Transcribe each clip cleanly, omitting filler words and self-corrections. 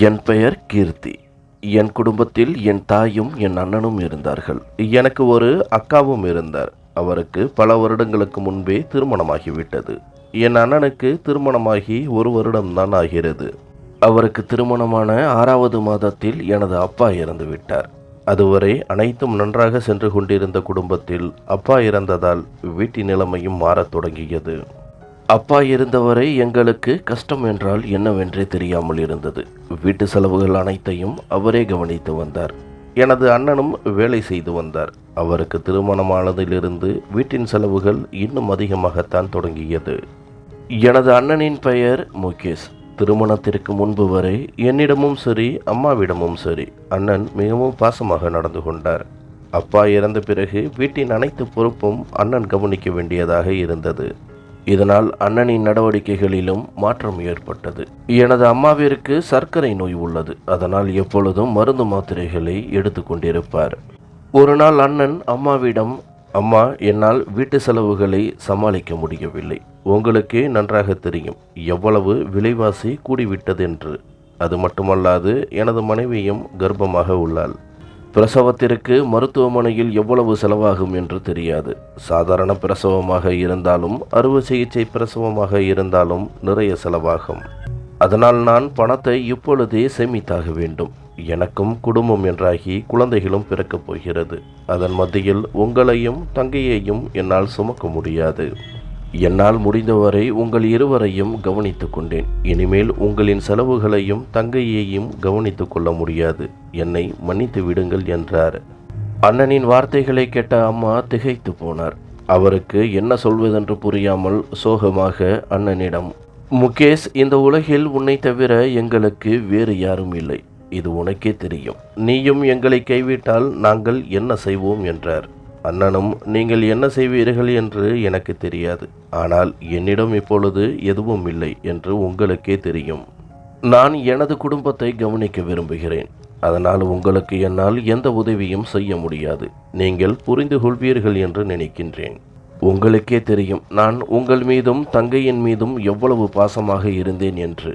என் பெயர் கீர்த்தி. என் குடும்பத்தில் என் தாயும் என் அண்ணனும் இருந்தார்கள். எனக்கு ஒரு அக்காவும் இருந்தார். அவருக்கு பல வருடங்களுக்கு முன்பே திருமணமாகிவிட்டது. என் அண்ணனுக்கு திருமணமாகி 1 வருடம்தான் ஆகிறது. அவருக்கு திருமணமான 6வது மாதத்தில் எனது அப்பா இறந்து விட்டார். அதுவரை அனைத்தும் நன்றாக சென்று கொண்டிருந்த குடும்பத்தில் அப்பா இறந்ததால் வீட்டின் நிலைமையும் மாறத் தொடங்கியது. அப்பா இருந்தவரை எங்களுக்கு கஷ்டம் என்றால் என்னவென்றே தெரியாமல் இருந்தது. வீட்டு செலவுகள் அனைத்தையும் அவரே கவனித்து வந்தார். எனது அண்ணனும் வேலை செய்து வந்தார். அவருக்கு திருமணமானதிலிருந்து வீட்டின் செலவுகள் இன்னும் அதிகமாகத்தான் தொடங்கியது. எனது அண்ணனின் பெயர் முகேஷ். திருமணத்திற்கு முன்பு வரை என்னிடமும் சரி அம்மாவிடமும் சரி அண்ணன் மிகவும் பாசமாக நடந்து கொண்டார். அப்பா இறந்த பிறகு வீட்டின் அனைத்து பொறுப்பும் அண்ணன் கவனிக்க வேண்டியதாக இருந்தது. இதனால் அண்ணனின் நடவடிக்கைகளிலும் மாற்றம் ஏற்பட்டது. எனது அம்மாவிற்கு சர்க்கரை நோய் உள்ளது. அதனால் எப்பொழுதும் மருந்து மாத்திரைகளை எடுத்து கொண்டிருப்பார். ஒரு நாள் அண்ணன் அம்மாவிடம், அம்மா, என்னால் வீட்டு செலவுகளை சமாளிக்க முடியவில்லை. உங்களுக்கே நன்றாக தெரியும் எவ்வளவு விலைவாசி கூடிவிட்டது என்று. அது மட்டுமல்லாது எனது மனைவியும் கர்ப்பமாக உள்ளாள். பிரசவத்திற்கு மருத்துவமனையில் எவ்வளவு செலவாகும் என்று தெரியாது. சாதாரண பிரசவமாக இருந்தாலும் அறுவை சிகிச்சை பிரசவமாக இருந்தாலும் நிறைய செலவாகும். அதனால் நான் பணத்தை இப்பொழுதே சேமித்தாக வேண்டும். எனக்கும் குடும்பம் என்றாகி குழந்தைகளும் பிறக்கப் போகிறது. அதன் மத்தியில் உங்களையும் தங்கையையும் என்னால் சுமக்க முடியாது. என்னால் முடிந்தவரை உங்கள் இருவரையும் கவனித்து கொண்டேன். இனிமேல் உங்களின் செலவுகளையும் தங்கையையும் கவனித்து கொள்ள முடியாது. என்னை மன்னித்து விடுங்கள் என்றார். அண்ணனின் வார்த்தைகளை கேட்ட அம்மா திகைத்து போனார். அவருக்கு என்ன சொல்வதென்று புரியாமல் சோகமாக அண்ணனிடம், முகேஷ், இந்த உலகில் உன்னை தவிர எங்களுக்கு வேறு யாரும் இல்லை. இது உனக்கே தெரியும். நீயும் எங்களை கைவிட்டால் நாங்கள் என்ன செய்வோம் என்றார். அண்ணனும், நீங்கள் என்ன செய்வீர்கள் என்று எனக்கு தெரியாது. ஆனால் என்னிடம் இப்பொழுது எதுவும் இல்லை என்று உங்களுக்கே தெரியும். நான் எனது குடும்பத்தை கவனிக்க விரும்புகிறேன். அதனால் உங்களுக்கு என்னால் எந்த உதவியும் செய்ய முடியாது. நீங்கள் புரிந்து கொள்வீர்கள் என்று நினைக்கின்றேன். உங்களுக்கே தெரியும் நான் உங்கள் மீதும் தங்கையின் மீதும் எவ்வளவு பாசமாக இருந்தேன் என்று.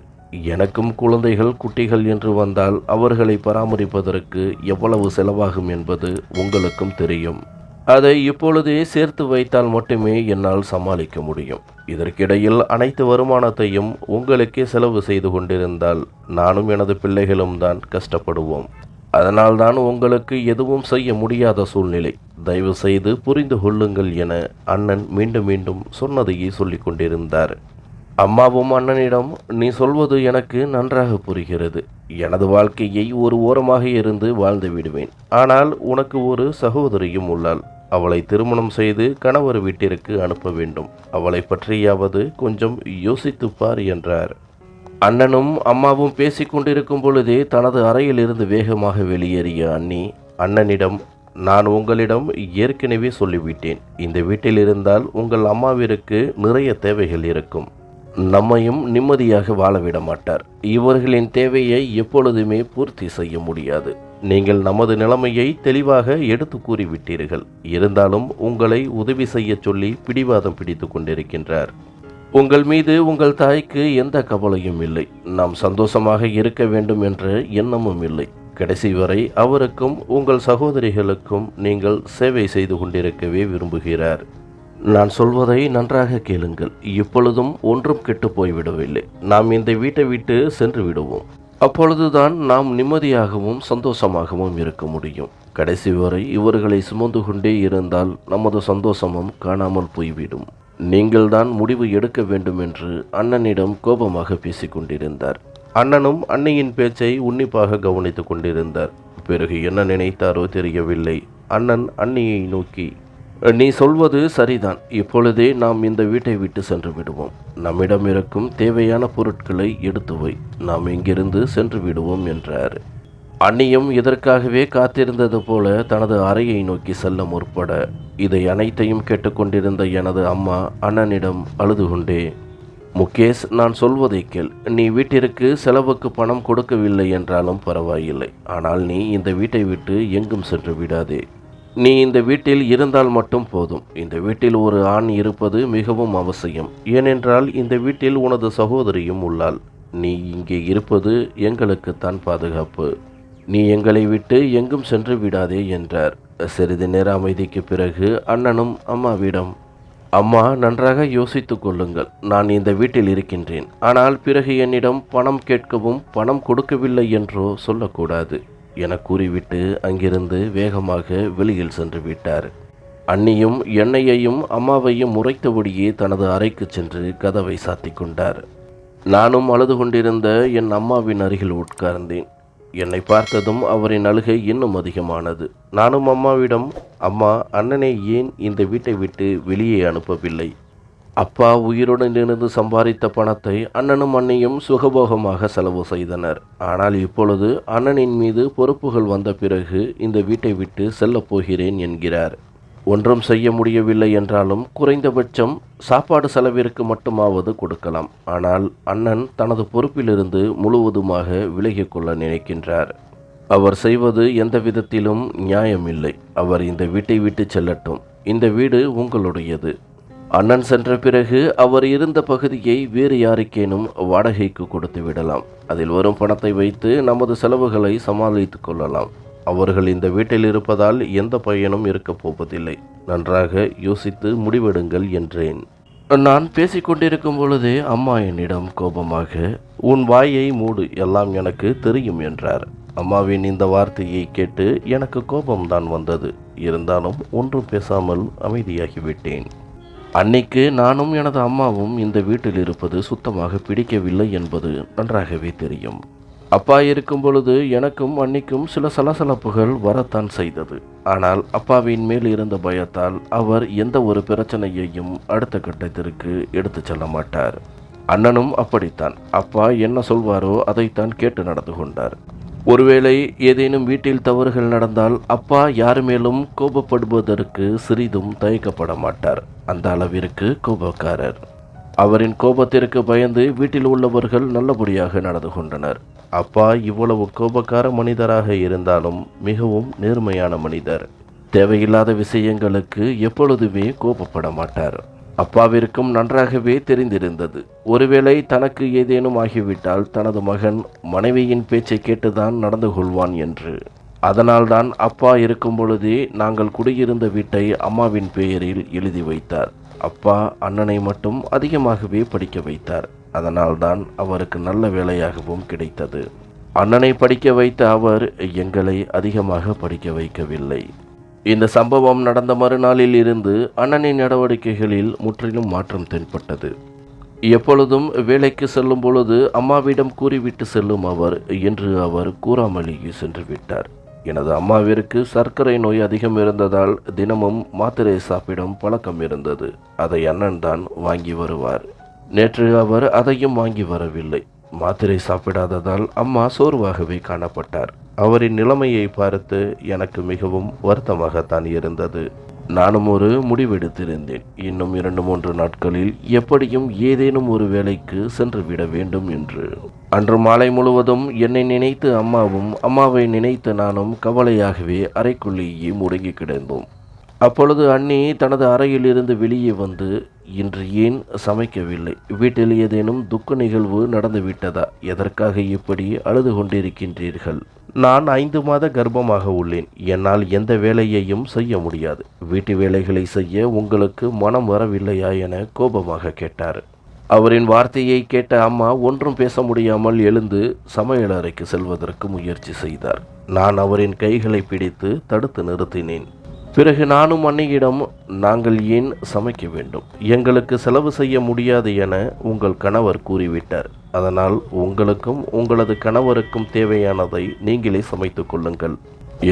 எனக்கும் குழந்தைகள் குட்டிகள் என்று வந்தால் அவர்களை பராமரிப்பதற்கு எவ்வளவு செலவாகும் என்பது உங்களுக்கும் தெரியும். அதை இப்பொழுதே சேர்த்து வைத்தால் மட்டுமே என்னால் சமாளிக்க முடியும். இதற்கிடையில் அனைத்து வருமானத்தையும் உங்களுக்கே செலவு செய்து கொண்டிருந்தால் நானும் எனது பிள்ளைகளும் தான் கஷ்டப்படுவோம். அதனால்தான் உங்களுக்கு எதுவும் செய்ய முடியாத சூழ்நிலை. தயவு செய்து புரிந்து கொள்ளுங்கள் என அண்ணன் மீண்டும் மீண்டும் சொன்னதையே சொல்லிக் கொண்டிருந்தார். அம்மாவும் அண்ணனிடம், நீ சொல்வது எனக்கு நன்றாக புரிகிறது. எனது வாழ்க்கையை ஒரு ஓரமாக இருந்து வாழ்ந்து விடுவேன். ஆனால் உனக்கு ஒரு சகோதரியும் உள்ளாள். அவளை திருமணம் செய்து கணவர் வீட்டிற்கு அனுப்ப வேண்டும். அவளை பற்றியாவது கொஞ்சம் யோசித்துப்பார் என்றார். அண்ணனும் அம்மாவும் பேசிக்கொண்டிருக்கும் பொழுதே தனது அறையில் இருந்து வேகமாக வெளியேறிய அண்ணி அண்ணனிடம், நான் உங்களிடம் ஏற்கனவே சொல்லிவிட்டேன். இந்த வீட்டில் இருந்தால் உங்கள் அம்மாவிற்கு நிறைய தேவைகள் இருக்கும். நம்மையும் நிம்மதியாக வாழவிட மாட்டார். இவர்களின் தேவையை எப்பொழுதுமே பூர்த்தி செய்ய முடியாது. நீங்கள் நமது நிலைமையை தெளிவாக எடுத்து கூறிவிட்டீர்கள். இருந்தாலும் உங்களை உதவி செய்ய சொல்லி பிடிவாதம் பிடித்து கொண்டிருக்கின்றார். உங்கள் மீது உங்கள் தாய்க்கு எந்த கவலையும் இல்லை. நாம் சந்தோஷமாக இருக்க வேண்டும் என்ற எண்ணமும் இல்லை. கடைசி வரை அவருக்கும் உங்கள் சகோதரிகளுக்கும் நீங்கள் சேவை செய்து கொண்டிருக்கவே விரும்புகிறார். நான் சொல்வதை நன்றாக கேளுங்கள். இப்பொழுதும் ஒன்றும் கெட்டு போய்விடவில்லை. நாம் இந்த வீட்டை விட்டு சென்று விடுவோம். அப்பொழுதுதான் நாம் நிம்மதியாகவும் சந்தோஷமாகவும் இருக்க முடியும். கடைசி வரை இவர்களை சுமந்து கொண்டே இருந்தால் நமது சந்தோஷமும் காணாமல் போய்விடும். நீங்கள்தான் முடிவு எடுக்க வேண்டும் என்று அண்ணனிடம் கோபமாக பேசிக்கொண்டிருந்தார். அண்ணனும் அன்னையின் பேச்சை உன்னிப்பாக கவனித்து கொண்டிருந்தார். பிறகு என்ன நினைத்தாரோ தெரியவில்லை. அண்ணன் அன்னியை நோக்கி, நீ சொல்வது சரிதான். இப்பொழுதே நாம் இந்த வீட்டை விட்டு சென்று விடுவோம். நம்மிடம் இருக்கும் தேவையான பொருட்களை எடுத்து வை. நாம் இங்கிருந்து சென்று விடுவோம் என்றார். அன்னியும் இதற்காகவே காத்திருந்தது போல தனது அறையை நோக்கி செல்ல முற்பட, இதை அனைத்தையும் கேட்டுக்கொண்டிருந்த எனது அம்மா அண்ணனிடம் அழுது கொண்டே, முகேஷ், நான் சொல்வதை கேள். நீ வீட்டிற்கு செலவுக்கு பணம் கொடுக்கவில்லை என்றாலும் பரவாயில்லை. ஆனால் நீ இந்த வீட்டை விட்டு எங்கும் சென்று விடாதே. நீ இந்த வீட்டில் இருந்தால் மட்டும் போதும். இந்த வீட்டில் ஒரு ஆண் இருப்பது மிகவும் அவசியம். ஏனென்றால் இந்த வீட்டில் உனது சகோதரியும் உள்ளாள். நீ இங்கே இருப்பது எங்களுக்குத்தான் பாதுகாப்பு. நீ எங்களை விட்டு எங்கும் சென்று விடாதே என்றார். சிறிது நேர அமைதிக்கு பிறகு அண்ணனும் அம்மாவிடம், அம்மா, நன்றாக யோசித்து கொள்ளுங்கள். நான் இந்த வீட்டில் இருக்கின்றேன். ஆனால் பிறகு என்னிடம் பணம் கேட்கவும் பணம் கொடுக்கவில்லை என்றோ சொல்லக்கூடாது என கூறிவிட்டு அங்கிருந்து வேகமாக வெளியில் சென்று விட்டார். அண்ணியும் என்னையையும் அம்மாவையும் முறைத்தபடியே தனது அறைக்கு சென்று கதவை சாத்திக் கொண்டார். நானும் அழுது கொண்டிருந்த என் அம்மாவின் அருகில் உட்கார்ந்தேன். என்னை பார்த்ததும் அவரின் அழுகை இன்னும் அதிகமானது. நானும் அம்மாவிடம், அம்மா, அண்ணனை ஏன் இந்த வீட்டை விட்டு வெளியே அனுப்பவில்லை? அப்பா உயிருடன் இருந்து சம்பாதித்த பணத்தை அண்ணனும் அண்ணியும் சுகபோகமாக செலவு செய்தனர். ஆனால் இப்பொழுது அண்ணனின் மீது பொறுப்புகள் வந்த பிறகு இந்த வீட்டை விட்டு செல்லப் போகிறேன் என்கிறார். ஒன்றும் செய்ய முடியவில்லை என்றாலும் குறைந்தபட்சம் சாப்பாடு செலவிற்கு மட்டுமாவது கொடுக்கலாம். ஆனால் அண்ணன் தனது பொறுப்பிலிருந்து முழுவதுமாக விலகிக் கொள்ள நினைக்கின்றார். அவர் செய்வது எந்த விதத்திலும் நியாயமில்லை. அவர் இந்த வீட்டை விட்டு செல்லட்டும். இந்த வீடு உங்களுடையது. அண்ணன் சென்ற பிறகு அவர் இருந்த பகுதியை வேறு யாருக்கேனும் வாடகைக்கு கொடுத்து விடலாம். அதில் வரும் பணத்தை வைத்து நமது செலவுகளை சமாளித்துக் கொள்ளலாம். அவர்கள் இந்த வீட்டில் இருப்பதால் எந்த பயனும் இருக்கப் போவதில்லை. நன்றாக யோசித்து முடிவெடுங்கள் என்றேன். நான் பேசிக்கொண்டிருக்கும் பொழுதே அம்மா என்னிடம் கோபமாக, உன் வாயை மூடு, எல்லாம் எனக்கு தெரியும் என்றார். அம்மாவின் இந்த வார்த்தையை கேட்டு எனக்கு கோபம்தான் வந்தது. இருந்தாலும் ஒன்றும் பேசாமல் அமைதியாகிவிட்டேன். அன்னைக்கு நானும் எனது அம்மாவும் இந்த வீட்டில் இருப்பது சுத்தமாக பிடிக்கவில்லை என்பது நன்றாகவே தெரியும். அப்பா இருக்கும் பொழுது எனக்கும் அன்னிக்கும் சில சலசலப்புகள் வரத்தான் செய்தது. ஆனால் அப்பாவின் மேல் இருந்த பயத்தால் அவர் எந்த ஒரு பிரச்சனையையும் அடுத்த கட்டத்திற்கு எடுத்து செல்ல மாட்டார். அண்ணனும் அப்படித்தான். அப்பா என்ன சொல்வாரோ அதைத்தான் கேட்டு நடந்து கொண்டார். ஒருவேளை ஏதேனும் வீட்டில் தவறுகள் நடந்தால் அப்பா யார் மேலும் கோபப்படுவதற்கு சிறிதும் தயக்கப்பட மாட்டார். அந்த அளவிற்கு கோபக்காரர். அவரின் கோபத்திற்கு பயந்து வீட்டில் உள்ளவர்கள் நல்லபடியாக நடந்து கொண்டனர். அப்பா இவ்வளவு கோபக்கார மனிதராக இருந்தாலும் மிகவும் நேர்மையான மனிதர். தேவையில்லாத விஷயங்களுக்கு எப்பொழுதுமே கோபப்பட மாட்டார். அப்பாவிற்கும் நன்றாகவே தெரிந்திருந்தது, ஒருவேளை தனக்கு ஏதேனும் ஆகிவிட்டால் தனது மகன் மனைவியின் பேச்சை கேட்டுதான் நடந்து கொள்வான் என்று. அதனால்தான் அப்பா இருக்கும் பொழுதே நாங்கள் குடியிருந்த வீட்டை அம்மாவின் பெயரில் எழுதி வைத்தார். அப்பா அண்ணனை மட்டும் அதிகமாகவே படிக்க வைத்தார். அதனால்தான் அவருக்கு நல்ல வேலையாகவும் கிடைத்தது. அண்ணனை படிக்க வைத்த அவர் எங்களை அதிகமாக படிக்க வைக்கவில்லை. இந்த சம்பவம் நடந்த மறுநாளில் இருந்து அண்ணனின் நடவடிக்கைகளில் முற்றிலும் மாற்றம் தென்பட்டது. எப்பொழுதும் வேலைக்கு செல்லும் பொழுது அம்மாவிடம் கூறிவிட்டு செல்லும் அவர் இன்று அவர் கூறாமலேயே சென்று விட்டார். எனது அம்மாவிற்கு சர்க்கரை நோய் அதிகம் இருந்ததால் தினமும் மாத்திரை சாப்பிடும் பழக்கம் இருந்தது. அதை அண்ணன் தான் வாங்கி வருவார். நேற்று அவர் அதையும் வாங்கி வரவில்லை. மாத்திரை சாப்பிடாததால் அம்மா சோர்வாகவே காணப்பட்டார். அவரின் நிலைமையை பார்த்து எனக்கு மிகவும் வருத்தமாகத்தான் இருந்தது. நானும் ஒரு முடிவெடுத்திருந்தேன். இன்னும் 2-3 நாட்களில் எப்படியும் ஏதேனும் ஒரு வேலைக்கு சென்று விட வேண்டும் என்று. அன்று மாலை முழுவதும் என்னை நினைத்து அம்மாவும் அம்மாவை நினைத்து நானும் கவலையாகவே அறைக்குள்ளேயே முடங்கி கிடந்தோம். அப்பொழுது அண்ணி தனது அறையில் இருந்து வெளியே வந்து, இன்று ஏன் சமைக்கவில்லை? வீட்டில் ஏதேனும் துக்க நிகழ்வு நடந்து விட்டதா? எதற்காக இப்படி அழுது கொண்டிருக்கின்றீர்கள்? நான் 5 மாத கர்ப்பமாக உள்ளேன். என்னால் எந்த வேலையையும் செய்ய முடியாது. வீட்டு வேலைகளை செய்ய உங்களுக்கு மனம் வரவில்லையா என கோபமாக கேட்டார். அவரின் வார்த்தையை கேட்ட அம்மா ஒன்றும் பேச முடியாமல் எழுந்து சமையலறைக்கு செல்வதற்கு முயற்சி செய்தார். நான் அவரின் கைகளை பிடித்து தடுத்து நிறுத்தினேன். பிறகு நானும் அன்னையிடம், நாங்கள் ஏன் சமைக்க வேண்டும்? எங்களுக்கு செலவு செய்ய முடியாது என உங்கள் கணவர் கூறிவிட்டார். அதனால் உங்களுக்கும் உங்களது கணவருக்கும் தேவையானதை நீங்களே சமைத்து கொள்ளுங்கள்.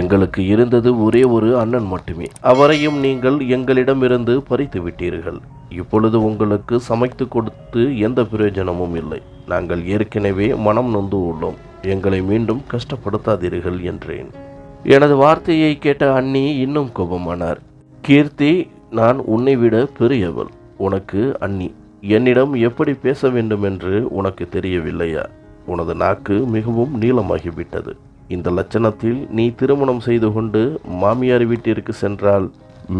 எங்களுக்கு இருந்தது ஒரே ஒரு அண்ணன் மட்டுமே. அவரையும் நீங்கள் எங்களிடமிருந்து பறித்து விட்டீர்கள். இப்பொழுது உங்களுக்கு சமைத்து கொடுத்து எந்த பிரயோஜனமும் இல்லை. நாங்கள் ஏற்கனவே மனம் நொந்து உள்ளோம். எங்களை மீண்டும் கஷ்டப்படுத்தாதீர்கள் என்றேன். எனது வார்த்தையை கேட்ட அண்ணி இன்னும் கோபமானார். கீர்த்தி, நான் உன்னை விட பெரியவள். உனக்கு அண்ணி. என்னிடம் எப்படி பேச வேண்டும் என்று உனக்கு தெரியவில்லையா? உனது நாக்கு மிகவும் நீளமாகிவிட்டது. இந்த லட்சணத்தில் நீ திருமணம் செய்து கொண்டு மாமியார் வீட்டிற்கு சென்றால்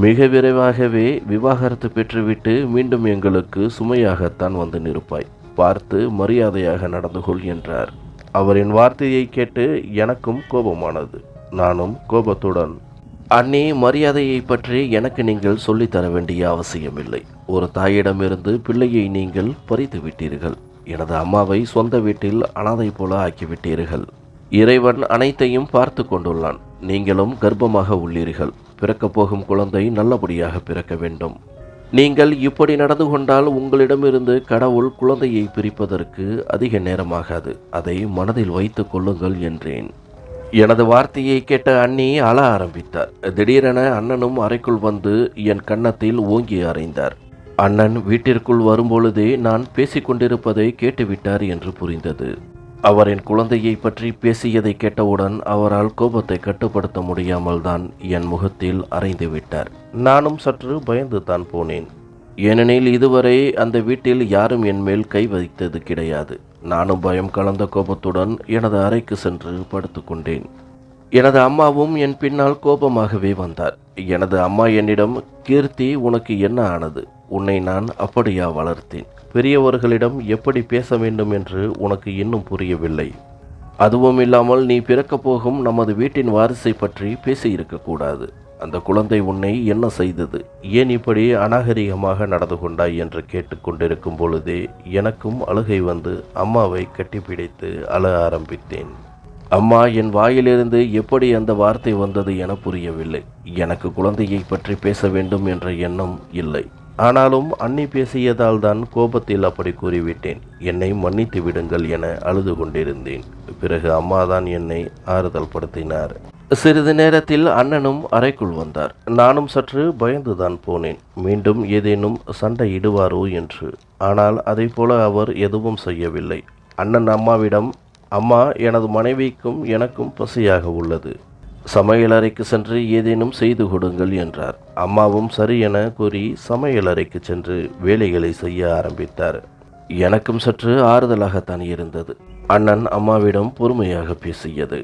மிக விரைவாகவே விவாகரத்து பெற்றுவிட்டு மீண்டும் எங்களுக்கு சுமையாகத்தான் வந்து நிற்பாய். பார்த்து மரியாதையாக நடந்து கொள் என்றார். அவரின் வார்த்தையை கேட்டு எனக்கும் கோபமானது. நானும் கோபத்துடன், அண்ணே, மரியாதையை பற்றி எனக்கு நீங்கள் சொல்லித்தர வேண்டிய அவசியமில்லை. ஒரு தாயிடமிருந்து பிள்ளையை நீங்கள் பறித்து விட்டீர்கள். எனது அம்மாவை சொந்த வீட்டில் அனாதை போல ஆக்கிவிட்டீர்கள். இறைவன் அனைத்தையும் பார்த்து கொண்டுள்ளான். நீங்களும் கர்ப்பமாக உள்ளீர்கள். பிறக்கப் போகும் குழந்தை நல்லபடியாக பிறக்க வேண்டும். நீங்கள் இப்படி நடந்து கொண்டால் உங்களிடமிருந்து கடவுள் குழந்தையை பிரிப்பதற்கு அதிக நேரமாகாது. அதை மனதில் வைத்து கொள்ளுங்கள் என்றேன். எனது வார்த்தையை கேட்ட அண்ணி அழ ஆரம்பித்தார். திடீரென அண்ணனும் அறைக்குள் வந்து என் கன்னத்தில் ஓங்கி அறைந்தார். அண்ணன் வீட்டிற்குள் வரும்பொழுதே நான் பேசிக்கொண்டிருப்பதை கேட்டுவிட்டார் என்று புரிந்தது. அவரின் குழந்தையை பற்றி பேசியதை கேட்டவுடன் அவரால் கோபத்தை கட்டுப்படுத்த முடியாமல் தான் என் முகத்தில் அறைந்து விட்டார். நானும் சற்று பயந்து தான் போனேன். ஏனெனில் இதுவரை அந்த வீட்டில் யாரும் என் மேல் கை வைத்தது கிடையாது. நானும் பயம் கலந்த கோபத்துடன் எனது அறைக்கு சென்று படுத்துக்கொண்டேன். எனது அம்மாவும் என் பின்னால் கோபமாகவே வந்தார். எனது அம்மா என்னிடம், கீர்த்தி, உனக்கு என்ன ஆனது? உன்னை நான் அப்படியா வளர்த்தேன்? பெரியவர்களிடம் எப்படி பேச வேண்டும் என்று உனக்கு இன்னும் புரியவில்லை. அதுவும் இல்லாமல் நீ பிறக்கப் போகும் நமது வீட்டின் வாரிசை பற்றி பேசியிருக்கக்கூடாது. அந்த குழந்தை உன்னை என்ன செய்தது? ஏன் இப்படி அநாகரிகமாக நடந்து கொண்டாய் என்று கேட்டுக்கொண்டிருக்கும் பொழுதே எனக்கும் அழுகை வந்து அம்மாவை கட்டிப்பிடித்து அழ ஆரம்பித்தேன். அம்மா என் வாயிலிருந்து எப்படி அந்த வார்த்தை வந்தது என புரியவில்லை. எனக்கு குழந்தையை பற்றி பேச வேண்டும் என்ற எண்ணம் இல்லை. ஆனாலும் அண்ணி பேசியதால் தான் கோபத்தில் அப்படி கூறிவிட்டேன். என்னை மன்னித்து விடுங்கள் என அழுது கொண்டிருந்தேன். பிறகு அம்மாதான் என்னை ஆறுதல் படுத்தினார். சிறிது நேரத்தில் அண்ணனும் அறைக்குள் வந்தார். நானும் சற்று பயந்துதான் போனேன். மீண்டும் ஏதேனும் சண்டையிடுவாரோ என்று. ஆனால் அதை போல அவர் எதுவும் செய்யவில்லை. அண்ணன் அம்மாவிடம், அம்மா, எனது மனைவிக்கும் எனக்கும் பசியாக உள்ளது. சமையலறைக்கு சென்று ஏதேனும் செய்து கொடுங்கள் என்றார். அம்மாவும் சரி என கூறி சமையலறைக்கு சென்று வேலைகளை செய்ய ஆரம்பித்தார். எனக்கும் சற்று ஆறுதலாகத்தான் இருந்தது. அண்ணன் அம்மாவிடம் பொறுமையாக பேசியது.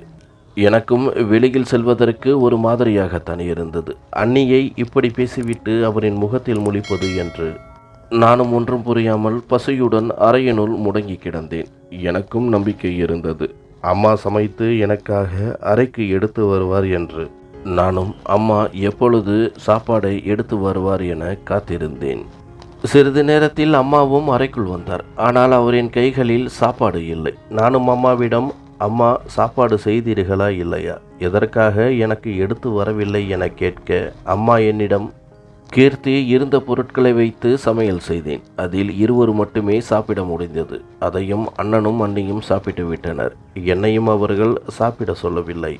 எனக்கும் வெளியில் செல்வதற்கு ஒரு மாதிரியாகத்தான் இருந்தது. அண்ணியை இப்படி பேசிவிட்டு அவரின் முகத்தில் முழிப்பது என்று. நானும் ஒன்றும் புரியாமல் பசியுடன் அறையினுள் முடங்கி கிடந்தேன். எனக்கும் நம்பிக்கை இருந்தது, அம்மா சமைத்து எனக்காக அறைக்கு எடுத்து வருவார் என்று. நானும் அம்மா எப்பொழுது சாப்பாடை எடுத்து வருவார் என காத்திருந்தேன். சிறிது நேரத்தில் அம்மாவும் அறைக்குள் வந்தார். ஆனால் அவரின் கைகளில் சாப்பாடு இல்லை. நானும் அம்மாவிடம், அம்மா, சாப்பாடு செய்தீர்களா இல்லையா? எதற்காக எனக்கு எடுத்து வரவில்லை என கேட்க அம்மா என்னிடம், கீர்த்தி, இருந்த பொருட்களை வைத்து சமையல் செய்தேன். அதில் இருவர் மட்டுமே சாப்பிட முடிந்தது. அதையும் அண்ணனும் அண்ணியும் சாப்பிட்டு விட்டனர். என்னையும் அவர்கள் சாப்பிட சொல்லவில்லை.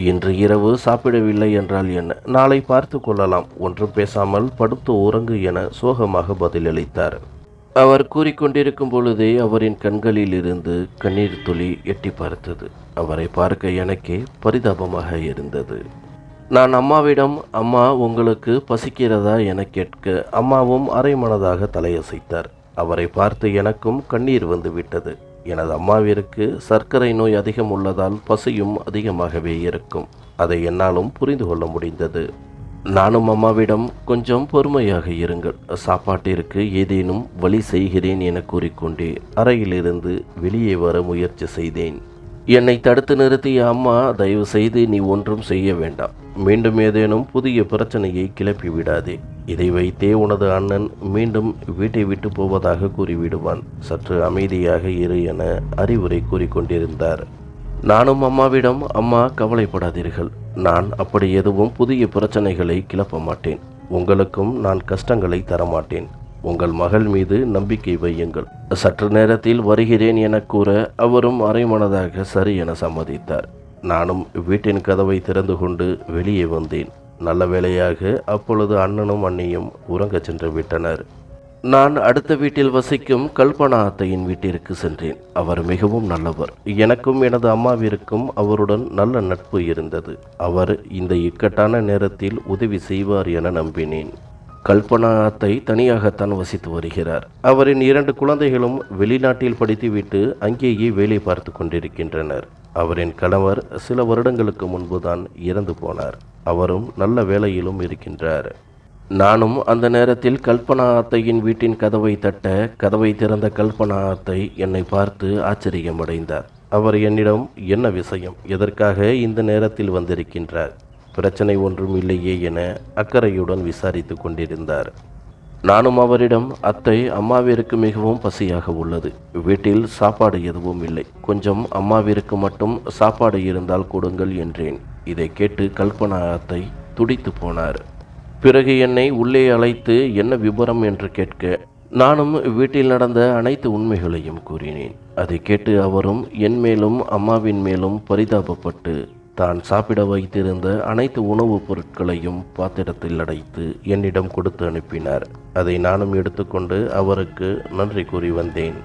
இன்று இரவு சாப்பிடவில்லை என்றால் என்ன? நாளை பார்த்து கொள்ளலாம். ஒன்றும் பேசாமல் படுத்து உறங்கு என சோகமாக பதிலளித்தார். அவர் கூறிக்கொண்டிருக்கும் பொழுதே அவரின் கண்களில் இருந்து கண்ணீர் துளி எட்டி பார்த்தது. அவரை பார்க்க எனக்கே பரிதாபமாக இருந்தது. நான் அம்மாவிடம், அம்மா, உங்களுக்கு பசிக்கிறதா என கேட்க அம்மாவும் அரைமனதாக தலையசைத்தார். அவரை பார்த்து எனக்கும் கண்ணீர் வந்து விட்டது. எனது அம்மாவிற்கு சர்க்கரை நோய் அதிகம் உள்ளதால் பசியும் அதிகமாகவே இருக்கும். அதை என்னாலும் புரிந்து கொள்ள முடிந்தது. நானும் அம்மாவிடம், கொஞ்சம் பொறுமையாக இருங்கள், சாப்பாட்டிற்கு ஏதேனும் வழி செய்கிறேன் என கூறிக்கொண்டே அறையிலிருந்து வெளியே வர முயற்சி செய்தேன். என்னை தடுத்து நிறுத்திய அம்மா, தயவு செய்து நீ ஒன்றும் செய்ய வேண்டாம். மீண்டும் ஏதேனும் புதிய பிரச்சனையை கிளப்பி விடாதே. இதை வைத்தே உனது அண்ணன் மீண்டும் வீட்டை விட்டு போவதாக கூறிவிடுவான். சற்று அமைதியாக இரு என அறிவுரை கூறிக்கொண்டிருந்தார். நானும் அம்மாவிடம், அம்மா, கவலைப்படாதீர்கள். நான் அப்படி எதுவும் புதிய பிரச்சனைகளை கிளப்ப மாட்டேன். உங்களுக்கும் நான் கஷ்டங்களை தரமாட்டேன். உங்கள் மகள் மீது நம்பிக்கை வையுங்கள். சற்று நேரத்தில் வருகிறேன் என கூற அவரும் அரைமனதாக சரி என சம்மதித்தார். நானும் வீட்டின் கதவை திறந்து கொண்டு வெளியே வந்தேன். நல்ல வேளையாக அப்பொழுது அண்ணனும் அண்ணியும் உறங்கச் சென்று விட்டனர். நான் அடுத்த வீட்டில் வசிக்கும் கல்பனா அத்தையின் வீட்டிற்கு சென்றேன். அவர் மிகவும் நல்லவர். எனக்கும் எனது அம்மாவிற்கும் அவருடன் நல்ல நட்பு இருந்தது. அவர் இந்த இக்கட்டான நேரத்தில் உதவி செய்வார் என நம்பினேன். கல்பனா அத்தை தனியாகத்தான் வசித்து வருகிறார். அவரின் 2 குழந்தைகளும் வெளிநாட்டில் படித்துவிட்டு அங்கேயே வேலை பார்த்து கொண்டிருக்கின்றனர். அவரின் கணவர் சில வருடங்களுக்கு முன்புதான் இறந்து போனார். அவரும் நல்ல வேலையிலும் இருக்கின்றார். நானும் அந்த நேரத்தில் கல்பனா அத்தையின் வீட்டின் கதவை தட்ட, கதவை திறந்த கல்பனா அத்தை என்னை பார்த்து ஆச்சரியமடைந்தார். அவர் என்னிடம், என்ன விஷயம், எதற்காக இந்த நேரத்தில் வந்திருக்கின்றார், பிரச்சனை ஒன்றும் இல்லையே என அக்கறையுடன் விசாரித்து கொண்டிருந்தார். நானும் அவரிடம், அத்தை, அம்மாவிற்கு மிகவும் பசியாக உள்ளது, வீட்டில் சாப்பாடு எதுவும் இல்லை, கொஞ்சம் அம்மாவிற்கு மட்டும் சாப்பாடு இருந்தால் கொடுங்கள் என்றேன். இதை கேட்டு கல்பனா அத்தை துடித்து போனார். பிறகு என்னை உள்ளே அழைத்து என்ன விபரம் என்று கேட்க, நானும் வீட்டில் நடந்த அனைத்து உண்மைகளையும் கூறினேன். அதை கேட்டு அவரும் என் மேலும் அம்மாவின் மேலும் பரிதாபப்பட்டு தான் சாப்பிட வைத்திருந்த அனைத்து உணவுப் பொருட்களையும் பாத்திரத்தில் அடைத்து என்னிடம் கொடுத்து அனுப்பினார். அதை நானும் எடுத்துக்கொண்டு அவருக்கு நன்றி கூறி வந்தேன்.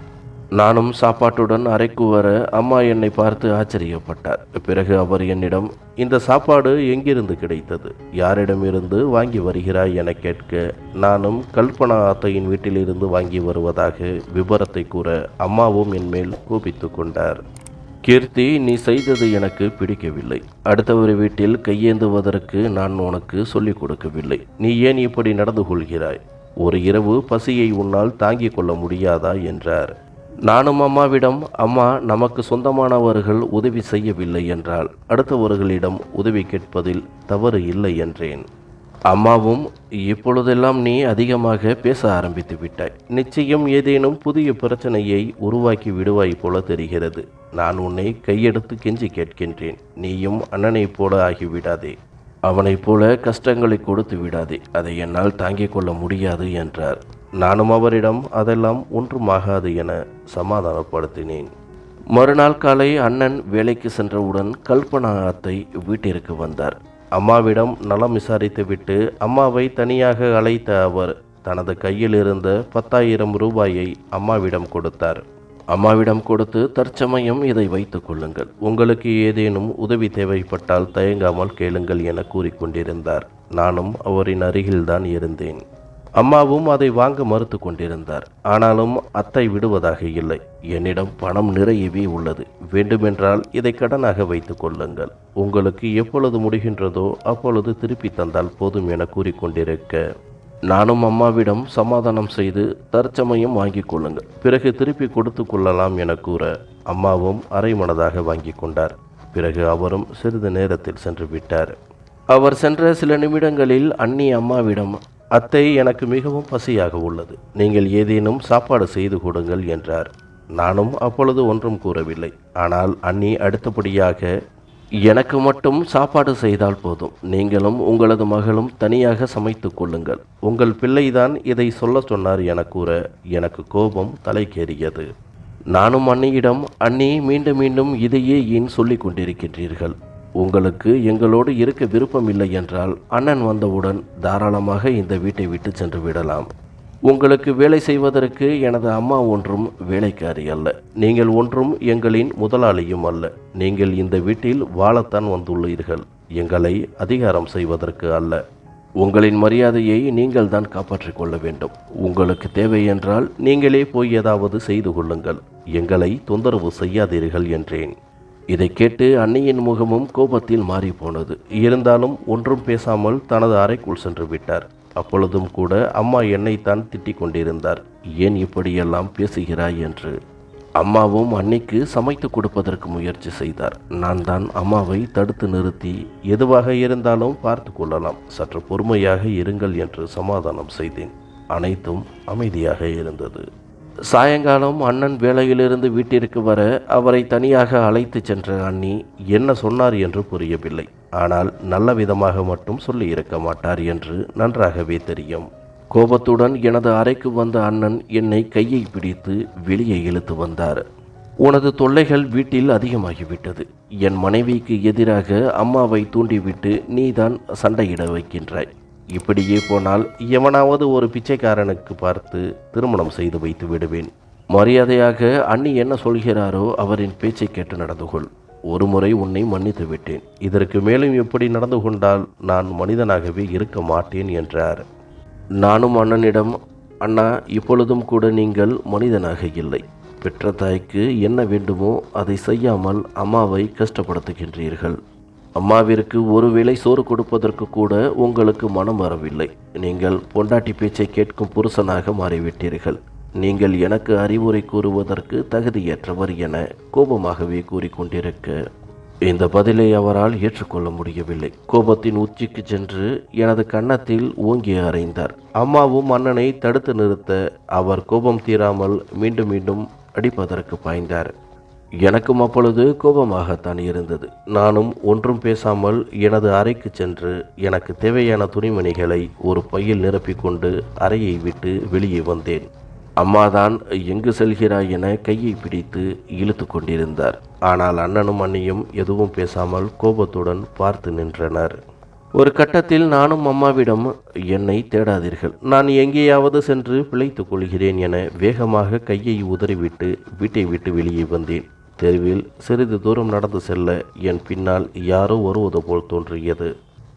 நானும் சாப்பாட்டுடன் அறைக்கு வர அம்மா என்னை பார்த்து ஆச்சரியப்பட்டார். பிறகு அவர் என்னிடம், இந்த சாப்பாடு எங்கிருந்து கிடைத்தது, யாரிடமிருந்து வாங்கி வருகிறாய் என கேட்க, நானும் கல்பனா அத்தையின் வீட்டிலிருந்து வாங்கி வருவதாக விபரத்தை கூற அம்மாவும் என் மேல் கோபித்து கொண்டார். கீர்த்தி, நீ செய்தது எனக்கு பிடிக்கவில்லை. அடுத்தவர் வீட்டில் கையேந்துவதற்கு நான் உனக்கு சொல்லிக் கொடுக்கவில்லை. நீ ஏன் இப்படி நடந்து கொள்கிறாய்? ஒரு இரவு பசியை உன்னால் தாங்கிக் கொள்ள முடியாதா என்றார். நானும் அம்மாவிடம், அம்மா, நமக்கு சொந்தமானவர்கள் உதவி செய்யவில்லை என்றால் அடுத்தவர்களிடம் உதவி கேட்பதில் தவறு இல்லை என்றேன். அம்மாவும், இப்பொழுதெல்லாம் நீ அதிகமாக பேச ஆரம்பித்து விட்டாய். நிச்சயம் ஏதேனும் புதிய பிரச்சனையை உருவாக்கி விடுவாய் போல தெரிகிறது. நான் உன்னை கையெடுத்து கெஞ்சி கேட்கின்றேன். நீயும் அண்ணனைப் போல ஆகிவிடாதே. அவனைப் போல கஷ்டங்களை கொடுத்து விடாதே. அதை என்னால் தாங்கிக் கொள்ள முடியாது என்றார். நானும் அவரிடம், அதெல்லாம் ஒன்றுமாகாது என சமாதானப்படுத்தினேன். மறுநாள் காலை அண்ணன் வேலைக்கு சென்றவுடன் கல்பனா அத்தை வீட்டிற்கு வந்தார். அம்மாவிடம் நலம் விசாரித்துவிட்டு அம்மாவை தனியாக அழைத்த அவர் தனது கையில் இருந்த 10,000 ரூபாயை அம்மாவிடம் கொடுத்தார். அம்மாவிடம் கொடுத்து, தற்சமயம் இதை வைத்துக் கொள்ளுங்கள், உங்களுக்கு ஏதேனும் உதவி தேவைப்பட்டால் தயங்காமல் கேளுங்கள் என கூறிக்கொண்டிருந்தார். நானும் அவரின் அருகில்தான் இருந்தேன். அம்மாவும் அதை வாங்க மறுத்து கொண்டிருந்தார். ஆனாலும் அத்தை விடுவதாக இல்லை. என்னிடம் பணம் நிறையவே உள்ளது, வேண்டுமென்றால் இதை கடனாக வைத்துக் கொள்ளுங்கள், உங்களுக்கு எப்பொழுது முடிகின்றதோ அப்பொழுது திருப்பி தந்தால் போதும் என கூறிக்கொண்டிருக்க, நானும் அம்மாவிடம் சமாதானம் செய்து தற்சமயம் வாங்கிக் கொள்ளுங்கள், பிறகு திருப்பி கொடுத்து கொள்ளலாம் என கூற அம்மாவும் அரைமனதாக வாங்கி கொண்டார். பிறகு அவரும் சிறிது நேரத்தில் சென்று விட்டார். அவர் சென்ற சில நிமிடங்களில் அண்ணி அம்மாவிடம், அத்தை, எனக்கு மிகவும் பசியாக உள்ளது, நீங்கள் ஏதேனும் சாப்பாடு செய்து கொடுங்கள் என்றார். நானும் அப்பொழுது ஒன்றும் கூறவில்லை. ஆனால் அண்ணி அடுத்தபடியாக, எனக்கு மட்டும் சாப்பாடு செய்தால் போதும், நீங்களும் உங்களது மகளும் தனியாக சமைத்து கொள்ளுங்கள், உங்கள் பிள்ளைதான் இதை சொல்ல சொன்னார் என கூற எனக்கு கோபம் தலைக்கேறியது. நானும் அண்ணியிடம், அண்ணி, மீண்டும் மீண்டும் இதையே ஏன் சொல்லிக் கொண்டிருக்கின்றீர்கள்? உங்களுக்கு எங்களோடு இருக்க விருப்பமில்லை என்றால் அண்ணன் வந்தவுடன் தாராளமாக இந்த வீட்டை விட்டு சென்று விடலாம். உங்களுக்கு வேலை செய்வதற்கு எனது அம்மா ஒன்றும் வேலைக்காரி அல்ல, நீங்கள் ஒன்றும் எங்களின் முதலாளியும் அல்ல. நீங்கள் இந்த வீட்டில் வாழத்தான் வந்துள்ளீர்கள், எங்களை அதிகாரம் செய்வதற்கு அல்ல. உங்களின் மரியாதையை நீங்கள் தான் காப்பாற்றிக் கொள்ள வேண்டும். உங்களுக்கு தேவை என்றால் நீங்களே போய் ஏதாவது செய்து கொள்ளுங்கள், எங்களை தொந்தரவு செய்யாதீர்கள் என்றேன். இதை கேட்டு அன்னியின் முகமும் கோபத்தில் மாறி போனது. இருந்தாலும் ஒன்றும் பேசாமல் தனது அறைக்குள் சென்று விட்டார். அப்பொழுதும் கூட அம்மா என்னைத்தான் திட்டிக் கொண்டிருந்தார், ஏன் இப்படியெல்லாம் பேசுகிறாய் என்று. அம்மாவும் அன்னிக்கு சமைத்து கொடுப்பதற்கு முயற்சி செய்தார். நான் தான் அம்மாவை தடுத்து நிறுத்தி, எதுவாக இருந்தாலும் பார்த்து கொள்ளலாம், சற்று பொறுமையாக இருங்கள் என்று சமாதானம் செய்தேன். அனைத்தும் அமைதியாக இருந்தது. சாயங்காலம் அண்ணன் வேலையிலிருந்து வீட்டிற்கு வர அவரை தனியாக அழைத்து சென்ற அண்ணி என்ன சொன்னார் என்று புரியவில்லை. ஆனால் நல்ல விதமாக மட்டும் சொல்லி இருக்க மாட்டார் என்று நன்றாகவே தெரியும். கோபத்துடன் எனது அறைக்கு வந்த அண்ணன் என்னை கையை பிடித்து வெளியே இழுத்து வந்தார். உனது தொல்லைகள் வீட்டில் அதிகமாகிவிட்டது. என் மனைவிக்கு எதிராக அம்மாவை தூண்டிவிட்டு நீதான் சண்டையிட வைக்கின்றாய். இப்படியே போனால் எவனாவது ஒரு பிச்சைக்காரனுக்கு பார்த்து திருமணம் செய்து வைத்து விடுவேன். மரியாதையாக அண்ணி என்ன சொல்கிறாரோ அவரின் பேச்சை கேட்டு நடந்து கொள். ஒரு முறை உன்னை மன்னித்து விட்டேன், இதற்கு மேலும் எப்படி நடந்து கொண்டால் நான் மனிதனாகவே இருக்க மாட்டேன் என்றார். நானும் அண்ணனிடம், அண்ணா, இப்பொழுதும் கூட நீங்கள் மனிதனாக இல்லை. பெற்ற தாய்க்கு என்ன வேண்டுமோ அதை செய்யாமல் அம்மாவை கஷ்டப்படுத்துகின்றீர்கள். அம்மாவிற்கு ஒருவேளை சோறு கொடுப்பதற்கு கூட உங்களுக்கு மனம் வரவில்லை. நீங்கள் பொண்டாட்டி பேச்சை கேட்கும் புருஷனாக மாறிவிட்டீர்கள். நீங்கள் எனக்கு அறிவுரை கூறுவதற்கு தகுதியற்றவர் என கோபமாகவே கூறிக்கொண்டிருக்க, இந்த பதிலை அவரால் ஏற்றுக்கொள்ள முடியவில்லை. கோபத்தின் உச்சிக்கு சென்று எனது கன்னத்தில் ஓங்கி அறைந்தார். அம்மாவும் அண்ணனை தடுத்து நிறுத்த அவர் கோபம் தீராமல் மீண்டும் மீண்டும் அடிப்பதற்கு பாய்ந்தார். எனக்கும் அப்பொழுது கோபமாகத்தான் இருந்தது. நானும் ஒன்றும் பேசாமல் எனது அறைக்கு சென்று எனக்கு தேவையான துணிமணிகளை ஒரு பையில் நிரப்பிக்கொண்டு அறையை விட்டு வெளியே வந்தேன். அம்மாதான் எங்கு செல்கிறாய் என கையை பிடித்து இழுத்து கொண்டிருந்தார். ஆனால் அண்ணனும் அண்ணியும் எதுவும் பேசாமல் கோபத்துடன் பார்த்து நின்றனர். ஒரு கட்டத்தில் நானும் அம்மாவிடம், என்னை தேடாதீர்கள், நான் எங்கேயாவது சென்று பிழைத்துக் கொள்கிறேன் என வேகமாக கையை உதறிவிட்டு வீட்டை விட்டு வெளியே வந்தேன். தெருவில் சிறிது தூரம் நடந்து செல்ல என் பின்னால் யாரோ வருவது போல் தோன்றியது.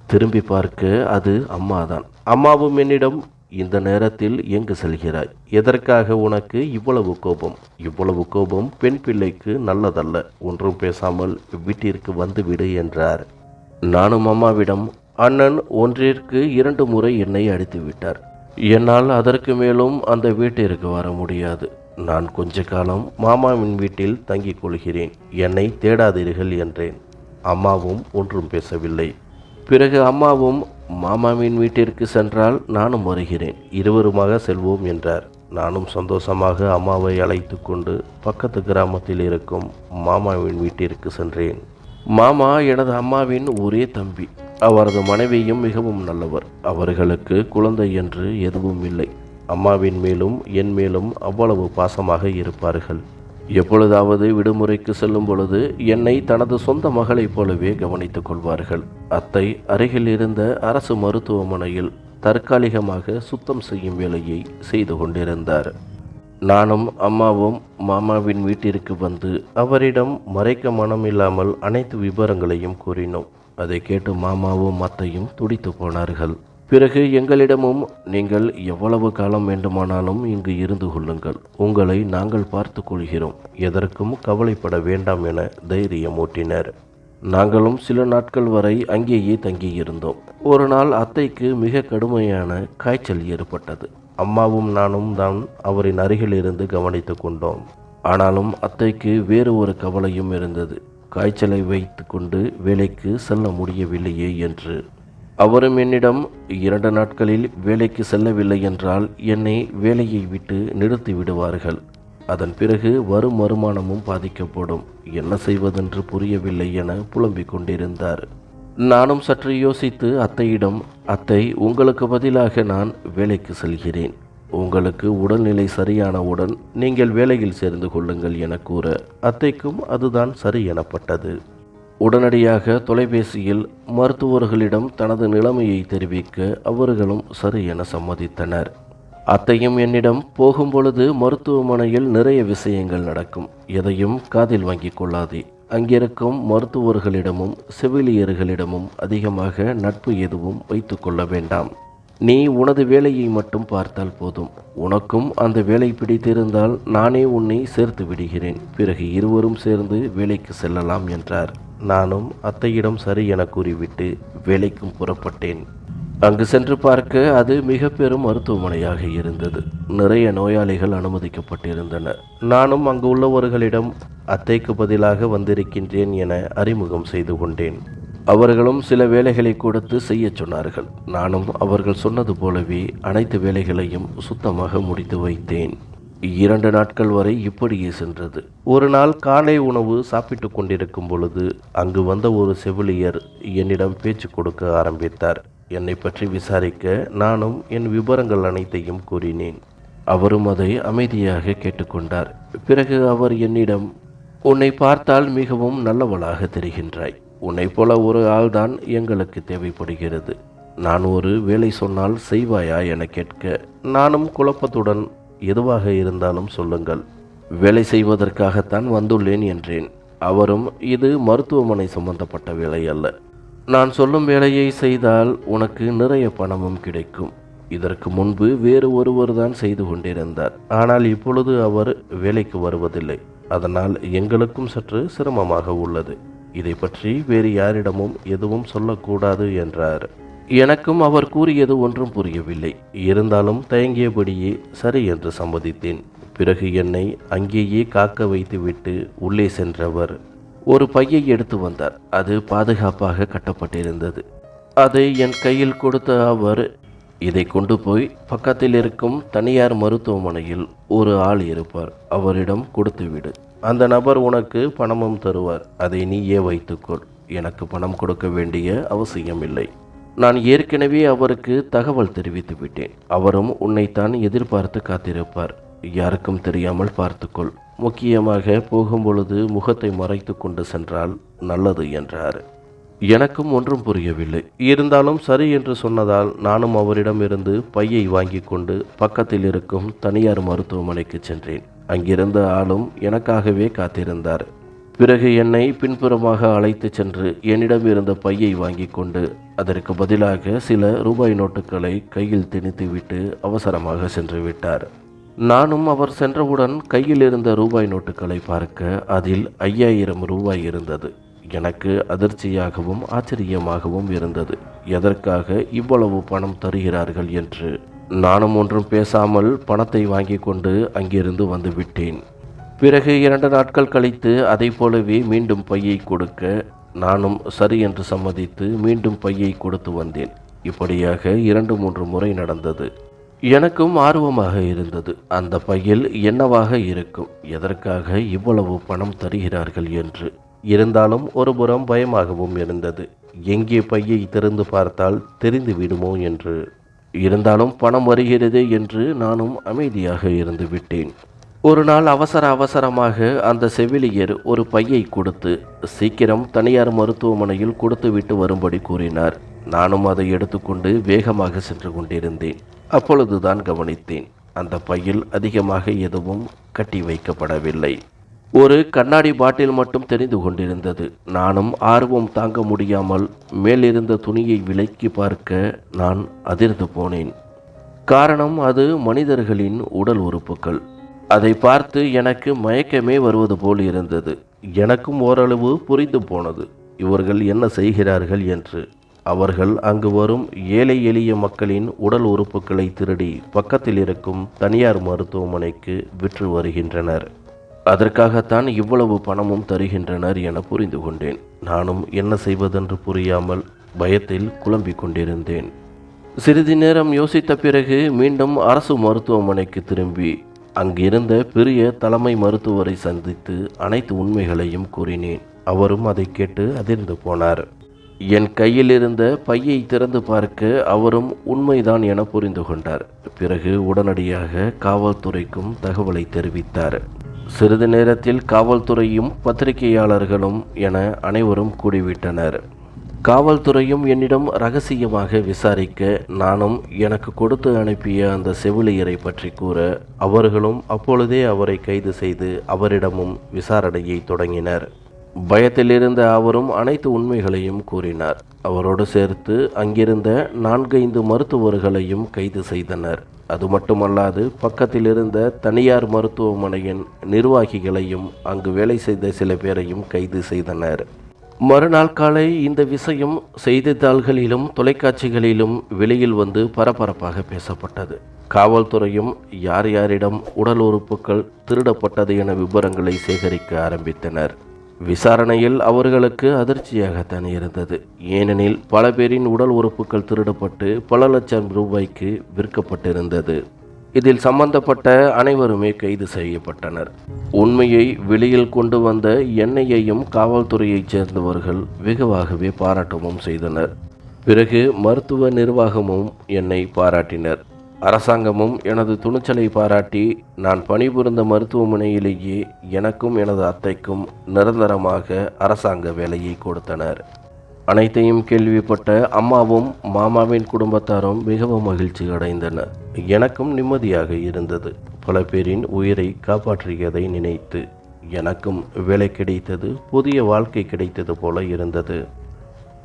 திரும்பி பார்க்க அது அம்மாதான். அம்மாவும் என்னிடம், இந்த நேரத்தில் எங்கு செல்கிறாய்? எதற்காக உனக்கு இவ்வளவு கோபம்? இவ்வளவு கோபம் பெண் பிள்ளைக்கு நல்லதல்ல. ஒன்றும் பேசாமல் வீட்டிற்கு வந்துவிடு என்றார். நானும் அம்மாவிடம், அண்ணன் ஒன்றிற்கு 2 முறை என்னை அடித்து விட்டார். என்னால் அதற்கு மேலும் அந்த வீட்டிற்கு வர முடியாது. நான் கொஞ்ச காலம் மாமாவின் வீட்டில் தங்கிக் கொள்கிறேன். என்னை தேடாதீர்கள் என்றேன். அம்மாவும் ஒன்றும் பேசவில்லை. பிறகு அம்மாவும், மாமாவின் வீட்டிற்கு சென்றால் நானும் வருகிறேன், இருவருமாக செல்வோம் என்றார். நானும் சந்தோஷமாக அம்மாவை அழைத்து கொண்டு பக்கத்து கிராமத்தில் இருக்கும் மாமாவின் வீட்டிற்கு சென்றேன். மாமா எனது அம்மாவின் ஒரே தம்பி. அவரது மனைவியும் மிகவும் நல்லவர். அவர்களுக்கு குழந்தை என்று எதுவும் இல்லை. அம்மாவின் மேலும் என் மேலும் அவ்வளவு பாசமாக இருப்பார்கள். எப்பொழுதாவது விடுமுறைக்கு செல்லும் பொழுது என்னை தனது சொந்த மகளைப் போலவே கவனித்துக் கொள்வார்கள். அத்தை அருகில் இருந்த அரசு மருத்துவமனையில் தற்காலிகமாக சுத்தம் செய்யும் வேலையை செய்து கொண்டிருந்தார். நானும் அம்மாவும் மாமாவின் வீட்டிற்கு வந்து அவரிடம் மறைக்க மனமில்லாமல் அனைத்து விவரங்களையும் கூறினோம். அதை கேட்டு மாமாவும் அத்தையும் துடித்து போனார்கள். பிறகு எங்களிடமும், நீங்கள் எவ்வளவு காலம் வேண்டுமானாலும் இங்கு இருந்து கொள்ளுங்கள், உங்களை நாங்கள் பார்த்து கொள்கிறோம், எதற்கும் கவலைப்பட வேண்டாம் என தைரியமூட்டினர். நாங்களும் சில நாட்கள் வரை அங்கேயே தங்கியிருந்தோம். ஒரு நாள் அத்தைக்கு மிக கடுமையான காய்ச்சல் ஏற்பட்டது. அம்மாவும் நானும் தான் அவரின் அருகில் இருந்து கவனித்து கொண்டோம். ஆனாலும் அத்தைக்கு வேறு ஒரு கவலையும் இருந்தது. காய்ச்சலை வைத்து கொண்டு வேலைக்கு செல்ல முடியவில்லையே என்று. அவரும் என்னிடம், 2 நாட்களில் வேலைக்கு செல்லவில்லை என்றால் என்னை வேலையை விட்டு நிறுத்தி விடுவார்கள். அதன் பிறகு வரும் வருமானமும் பாதிக்கப்படும். என்ன செய்வதென்று புரியவில்லை என புலம்பிக் கொண்டிருந்தார். நானும் சற்று யோசித்து அத்தையிடம், அத்தை, உங்களுக்கு பதிலாக நான் வேலைக்கு செல்கிறேன். உங்களுக்கு உடல்நிலை சரியானவுடன் நீங்கள் வேலையில் சேர்ந்து கொள்ளுங்கள் என கூற, அத்தைக்கும் அதுதான் சரி எனப்பட்டது. உடனடியாக தொலைபேசியில் மருத்துவர்களிடம் தனது நிலைமையை தெரிவிக்க அவர்களும் சரி என சம்மதித்தனர். அத்தையும் என்னிடம், போகும்பொழுது மருத்துவமனையில் நிறைய விஷயங்கள் நடக்கும், எதையும் காதில் வாங்கிக் கொள்ளாதே. அங்கிருக்கும் மருத்துவர்களிடமும் செவிலியர்களிடமும் அதிகமாக நட்பு எதுவும் வைத்து கொள்ள வேண்டாம். நீ உனது வேலையை மட்டும் பார்த்தால் போதும். உனக்கும் அந்த வேலை பிடித்திருந்தால் நானே உன்னை சேர்த்து விடுகிறேன். பிறகு இருவரும் சேர்ந்து வேலைக்கு செல்லலாம் என்றார். நானும் அத்தையிடம் சரி என கூறிவிட்டு வேலைக்கும் புறப்பட்டேன். அங்கு சென்று பார்க்க அது மிக பெரும் மருத்துவமனையாக இருந்தது. நிறைய நோயாளிகள் அனுமதிக்கப்பட்டிருந்தனர். நானும் அங்கு உள்ளவர்களிடம் அத்தைக்கு பதிலாக வந்திருக்கின்றேன் என அறிமுகம் செய்து கொண்டேன். அவர்களும் சில வேலைகளை கொடுத்து செய்ய சொன்னார்கள். நானும் அவர்கள் சொன்னது போலவே அனைத்து வேலைகளையும் சுத்தமாக முடித்து வைத்தேன். 2 நாட்கள் வரை இப்படியே சென்றது. ஒரு நாள் காலை உணவு சாப்பிட்டு கொண்டிருக்கும் பொழுது அங்கு வந்த ஒரு செவிலியர் என்னிடம் பேச்சு கொடுக்க ஆரம்பித்தார். என்னை பற்றி விசாரிக்க நானும் என் விவரங்கள் அனைத்தையும் கூறினேன். அவரும் அதை அமைதியாக கேட்டுக்கொண்டார். பிறகு அவர் என்னிடம், உன்னை பார்த்தால் மிகவும் நல்லவளாக தெரிகின்றாய். உன்னை போல ஒரு ஆள்தான் எங்களுக்கு தேவைப்படுகிறது. நான் ஒரு வேலை சொன்னால் செய்வாயா என கேட்க, நானும் குழப்பத்துடன், எதுவாக இருந்தாலும் சொல்லுங்கள், வேலை செய்வதற்காகத்தான் வந்துள்ளேன் என்றேன். அவரும், இது மருத்துவமனை சம்பந்தப்பட்ட வேலை அல்ல. நான் சொல்லும் வேலையை செய்தால் உனக்கு நிறைய பணமும் கிடைக்கும். இதற்கு முன்பு வேறு ஒருவர் தான் செய்து கொண்டிருந்தார். ஆனால் இப்பொழுது அவர் வேலைக்கு வருவதில்லை. அதனால் எங்களுக்கும் சற்று சிரமமாக உள்ளது. இதை பற்றி வேறு யாரிடமும் எதுவும் சொல்லக்கூடாது என்றார். எனக்கும் அவர் கூறியது ஒன்றும் புரியவில்லை. இருந்தாலும் தயங்கியபடியே சரி என்று சம்மதித்தேன். பிறகு என்னை அங்கேயே காக்க வைத்துவிட்டு உள்ளே சென்றவர் ஒரு பையை எடுத்து வந்தார். அது பாதுகாப்பாக கட்டப்பட்டிருந்தது. அதை என் கையில் கொடுத்த அவர், இதை கொண்டு போய் பக்கத்தில் இருக்கும் தனியார் மருத்துவமனையில் ஒரு ஆள் இருப்பார், அவரிடம் கொடுத்துவிடு. அந்த நபர் உனக்கு பணமும் தருவார். அதை நீயே வைத்துக்கொள். எனக்கு பணம் கொடுக்க வேண்டிய அவசியமில்லை. நான் ஏற்கனவே அவருக்கு தகவல் தெரிவித்து விட்டேன். அவரும் உன்னைத்தான் எதிர்பார்த்து காத்திருப்பார். யாருக்கும் தெரியாமல் பார்த்துக்கொள். முக்கியமாக போகும்பொழுது முகத்தை மறைத்து கொண்டு சென்றால் நல்லது என்றார். எனக்கும் ஒன்றும் புரியவில்லை. இருந்தாலும் சரி என்று சொன்னதால் நானும் அவரிடமிருந்து பையை வாங்கி கொண்டு பக்கத்தில் இருக்கும் தனியார் மருத்துவமனைக்கு சென்றேன். அங்கிருந்த ஆளும் எனக்காகவே காத்திருந்தார். பிறகு என்னை பின்புறமாக அழைத்து சென்று என்னிடம் இருந்த பையை வாங்கி கொண்டு அதற்கு பதிலாக சில ரூபாய் நோட்டுகளை கையில் திணித்துவிட்டு அவசரமாக சென்று விட்டார். நானும் அவர் சென்றவுடன் கையில் இருந்த ரூபாய் நோட்டுகளை பார்க்க அதில் 5000 ரூபாய் இருந்தது. எனக்கு அதிர்ச்சியாகவும் ஆச்சரியமாகவும் இருந்தது. எதற்காக இவ்வளவு பணம் தருகிறார்கள் என்று. நானும் ஒன்றும் பேசாமல் பணத்தை வாங்கி கொண்டு அங்கிருந்து வந்து விட்டேன். பிறகு 2 நாட்கள் கழித்து அதை போலவே மீண்டும் பையை கொடுக்க நானும் சரி என்று சம்மதித்து மீண்டும் பையை கொடுத்து வந்தேன். இப்படியாக 2-3 முறை நடந்தது. எனக்கும் ஆர்வமாக இருந்தது. அந்த பையில் என்னவாக இருக்கும், எதற்காக இவ்வளவு பணம் தருகிறார்கள் என்று. இருந்தாலும் ஒருபுறம் பயமாகவும் இருந்தது. எங்கே பையை திறந்து பார்த்தால் தெரிந்து விடுமோ என்று. இருந்தாலும் பணம் வருகிறது என்று நானும் அமைதியாக இருந்து விட்டேன். ஒரு நாள் அவசரமாக அந்த செவிலியர் ஒரு பையை கொடுத்து சீக்கிரம் தனியார் மருத்துவமனையில் கொடுத்து விட்டு வரும்படி கூறினார். நானும் அதை எடுத்துக்கொண்டு வேகமாக சென்று கொண்டிருந்தேன். அப்பொழுதுதான் கவனித்தேன், அந்த பையில் அதிகமாக எதுவும் கட்டி வைக்கப்படவில்லை. ஒரு கண்ணாடி பாட்டில் மட்டும் தெரிந்து கொண்டிருந்தது. நானும் ஆர்வம் தாங்க முடியாமல் மேலிருந்த துணியை விலக்கி பார்க்க நான் அதிர்ந்து போனேன். காரணம், அது மனிதர்களின் உடல் உறுப்புகள். அதை பார்த்து எனக்கு மயக்கமே வருவது போல் இருந்தது. எனக்கும் ஓரளவு புரிந்து போனது இவர்கள் என்ன செய்கிறார்கள் என்று. அவர்கள் அங்கு வரும் ஏழை எளிய மக்களின் உடல் உறுப்புகளை திருடி பக்கத்தில் இருக்கும் தனியார் மருத்துவமனைக்கு விற்று வருகின்றனர். அதற்காகத்தான் இவ்வளவு பணமும் தருகின்றனர் என புரிந்து கொண்டேன். நானும் என்ன செய்வதென்று புரியாமல் பயத்தில் குழம்பிக் கொண்டிருந்தேன். சிறிது நேரம் யோசித்த பிறகு மீண்டும் அரசு மருத்துவமனைக்கு திரும்பி அங்கிருந்த பெரிய தலைமை மருத்துவரை சந்தித்து அனைத்து உண்மைகளையும் கூறினேன். அவரும் அதை கேட்டு அதிர்ந்து போனார். என் கையில் இருந்த பையை திறந்து பார்க்க அவரும் உண்மைதான் என புரிந்து கொண்டார். பிறகு உடனடியாக காவல்துறைக்கும் தகவலை தெரிவித்தார். சிறிது நேரத்தில் காவல்துறையும் பத்திரிகையாளர்களும் என அனைவரும் கூடிவிட்டனர். காவல்துறையும் என்னிடம் ரகசியமாக விசாரிக்க, நானும் எனக்கு கொடுத்து அனுப்பிய அந்த செவிலியரை பற்றி கூற, அவர்களும் அப்பொழுதே அவரை கைது செய்து அவரிடமும் விசாரணையை தொடங்கினர். பயத்தில் இருந்த அவரும் அனைத்து உண்மைகளையும் கூறினார். அவரோடு சேர்த்து அங்கிருந்த 4-5 மருத்துவர்களையும் கைது செய்தனர். அது மட்டுமல்லாது பக்கத்தில் இருந்த தனியார் மருத்துவமனையின் நிர்வாகிகளையும் அங்கு வேலை செய்த சில பேரையும் கைது செய்தனர். மறுநாள் காலை இந்த விஷயம் செய்தித்தாள்களிலும் தொலைக்காட்சிகளிலும் வெளியில் வந்து பரபரப்பாக பேசப்பட்டது. காவல்துறையும் யார் யாரிடம் உடல் உறுப்புகள் திருடப்பட்டது என விவரங்களை சேகரிக்க ஆரம்பித்தனர். விசாரணையில் அவர்களுக்கு அதிர்ச்சியாகத்தான் இருந்தது. ஏனெனில் பல பேரின் உடல் உறுப்புகள் திருடப்பட்டு பல லட்சம் ரூபாய்க்கு விற்கப்பட்டிருந்தது. இதில் சம்பந்தப்பட்ட அனைவருமே கைது செய்யப்பட்டனர். உண்மையை வெளியில் கொண்டு வந்த என்னையையும் காவல்துறையைச் சேர்ந்தவர்கள் வெகுவாகவே பாராட்டவும் செய்தனர். பிறகு மருத்துவ நிர்வாகமும் என்னை பாராட்டினர். அரசாங்கமும் எனது துணிச்சலை பாராட்டி நான் பணிபுரிந்த மருத்துவமனையிலேயே எனக்கும் எனது அத்தைக்கும் நிரந்தரமாக அரசாங்க வேலையை கொடுத்தனர். அனைத்தையும் கேள்விப்பட்ட அம்மாவும் மாமாவின் குடும்பத்தாரும் மிகவும் மகிழ்ச்சி அடைந்தனர். எனக்கும் நிம்மதியாக இருந்தது. பல பேரின் உயிரை காப்பாற்றியதை நினைத்து எனக்கும் வேலை கிடைத்தது, புதிய வாழ்க்கை கிடைத்தது போல இருந்தது.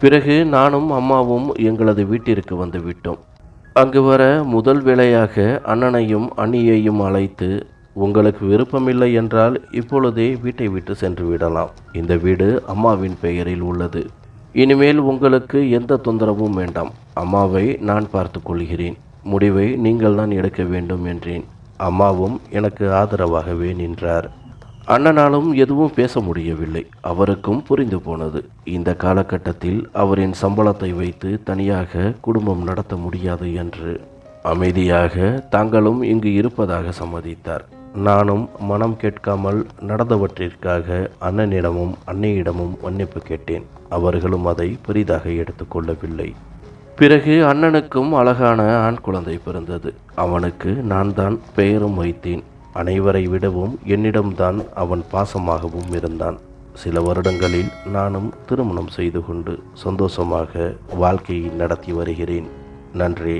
பிறகு நானும் அம்மாவும் எங்களது வீட்டிற்கு வந்துவிட்டோம். அங்கு வர முதல் வேளையாக அண்ணனையும் அண்ணியையும் அழைத்து உங்களுக்கு விருப்பமில்லை என்றால் இப்பொழுதே வீட்டை விட்டு சென்று விடலாம். இந்த வீடு அம்மாவின் பெயரில் உள்ளது. இனிமேல் உங்களுக்கு எந்த தொந்தரவும் வேண்டாம். அம்மாவை நான் பார்த்து கொள்கிறேன். முடிவை நீங்கள் தான் எடுக்க வேண்டும் என்றேன். அம்மாவும் எனக்கு ஆதரவாகவே நின்றார். அண்ணனாலும் எதுவும் பேச முடியவில்லை. அவருக்கும் புரிந்து போனது. இந்த காலகட்டத்தில் அவரின் சம்பளத்தை வைத்து தனியாக குடும்பம் நடத்த முடியாது என்று. அமைதியாக தாங்களும் இங்கு இருப்பதாக சம்மதித்தார். நானும் மனம் கேட்காமல் நடந்தவற்றிற்காக அண்ணனிடமும் அன்னையிடமும் மன்னிப்பு கேட்டேன். அவர்களும் அதை பெரிதாக எடுத்துக்கொள்ளவில்லை. பிறகு அண்ணனுக்கும் அழகான ஆண் குழந்தை பிறந்தது. அவனுக்கு நான் தான் பெயரும் வைத்தேன். அனைவரை விடவும் என்னிடம்தான் அவன் பாசமாகவும் இருந்தான். சில வருடங்களில் நானும் திருமணம் செய்து கொண்டு சந்தோஷமாக வாழ்க்கையை நடத்தி வருகிறேன். நன்றி.